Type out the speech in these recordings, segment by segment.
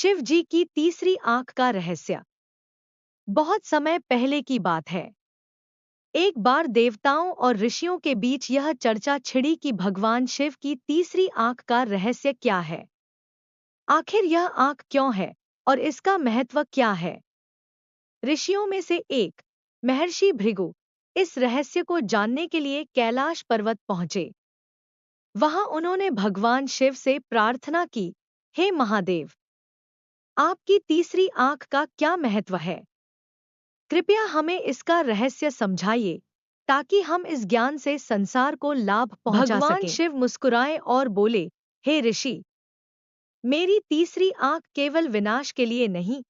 शिव जी की तीसरी आंख का रहस्य। बहुत समय पहले की बात है। एक बार देवताओं और ऋषियों के बीच यह चर्चा छिड़ी कि भगवान शिव की तीसरी आंख का रहस्य क्या है। आखिर यह आंख क्यों है और इसका महत्व क्या है? ऋषियों में से एक, महर्षि भृगु, इस रहस्य को जानने के लिए कैलाश पर्वत पहुंचे। वहां उन्होंने भगवान शिव से प्रार्थना की, हे महादेव, आपकी तीसरी आंख का क्या महत्व है? कृपया हमें इसका रहस्य समझाइए ताकि हम इस ज्ञान से संसार को लाभ पहुंचा सकें। भगवान शिव मुस्कुराए और बोले, हे ऋषि, मेरी तीसरी आंख केवल विनाश के लिए नहीं,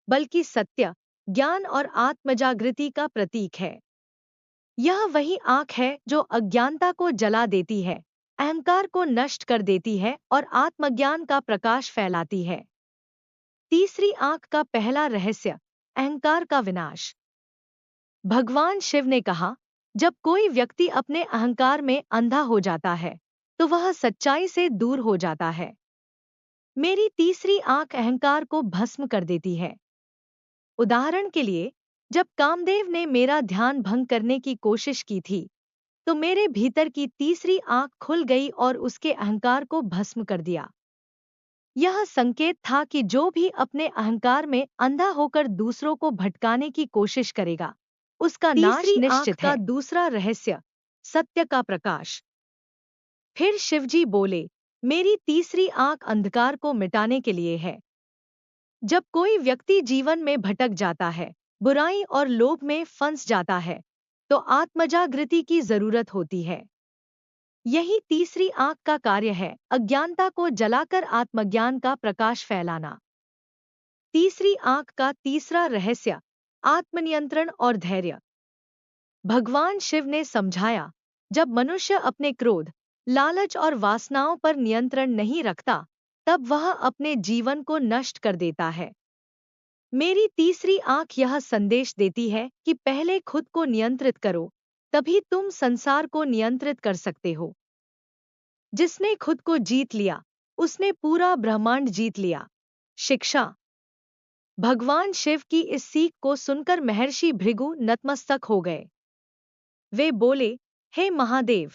बल्कि सत्य, ज्ञान और आत्मजागृति का प्रतीक है। यह वही आंख है जो अज्ञानता को जला देती है, अहंकार को नष्ट कर देती है और आत्मज्ञान का प्रकाश फैलाती है। तीसरी आंख का पहला रहस्य, अहंकार का विनाश। भगवान शिव ने कहा, जब कोई व्यक्ति अपने अहंकार में अंधा हो जाता है, तो वह सच्चाई से दूर हो जाता है। मेरी तीसरी आंख अहंकार को भस्म कर देती है। उदाहरण के लिए, जब कामदेव ने मेरा ध्यान भंग करने की कोशिश की थी, तो मेरे भीतर की तीसरी आंख खुल गई और उसके अहंकार को भस्म कर दिया। यह संकेत था कि जो भी अपने अहंकार में अंधा होकर दूसरों को भटकाने की कोशिश करेगा, उसका नाश निश्चित है। का दूसरा रहस्य, सत्य का प्रकाश। फिर शिवजी बोले, मेरी तीसरी आंख अंधकार को मिटाने के लिए है। जब कोई व्यक्ति जीवन में भटक जाता है, बुराई और लोभ में फंस जाता है, तो आत्मजागृति की जरूरत होती है। यही तीसरी आंख का कार्य है, अज्ञानता को जलाकर आत्मज्ञान का प्रकाश फैलाना। तीसरी आंख का तीसरा रहस्य, आत्मनियंत्रण और धैर्य। भगवान शिव ने समझाया, जब मनुष्य अपने क्रोध, लालच और वासनाओं पर नियंत्रण नहीं रखता, तब वह अपने जीवन को नष्ट कर देता है। मेरी तीसरी आंख यह संदेश देती है कि पहले खुद को नियंत्रित करो, तभी तुम संसार को नियंत्रित कर सकते हो। जिसने खुद को जीत लिया, उसने पूरा ब्रह्मांड जीत लिया। शिक्षा। भगवान शिव की इस सीख को सुनकर महर्षि भृगु नतमस्तक हो गए। वे बोले, हे महादेव,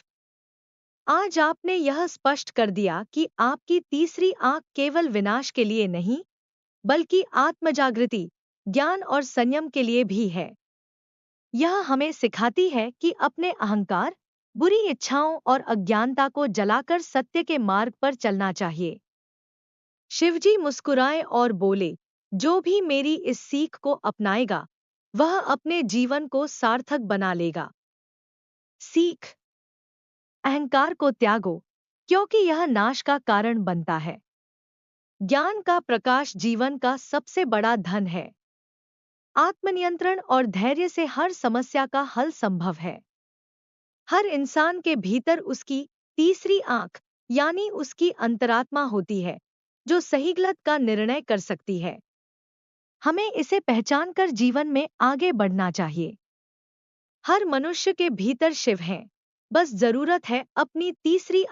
आज आपने यह स्पष्ट कर दिया कि आपकी तीसरी आंख केवल विनाश के लिए नहीं, बल्कि आत्मजागृति, ज्ञान और संयम के लिए भी है। यह हमें सिखाती है कि अपने अहंकार, बुरी इच्छाओं और अज्ञानता को जलाकर सत्य के मार्ग पर चलना चाहिए। शिवजी मुस्कुराए और बोले, जो भी मेरी इस सीख को अपनाएगा, वह अपने जीवन को सार्थक बना लेगा। सीख। अहंकार को त्यागो, क्योंकि यह नाश का कारण बनता है। ज्ञान का प्रकाश जीवन का सबसे बड़ा धन है। आत्मनियंत्रण और धैर्य से हर समस्या का हल संभव है। हर इंसान के भीतर उसकी तीसरी आंख, यानी उसकी अंतरात्मा होती है, जो सही गलत का निर्णय कर सकती है। हमें इसे पहचानकर जीवन में आगे बढ़ना चाहिए। हर मनुष्य के भीतर शिव है, बस जरूरत है अपनी तीसरी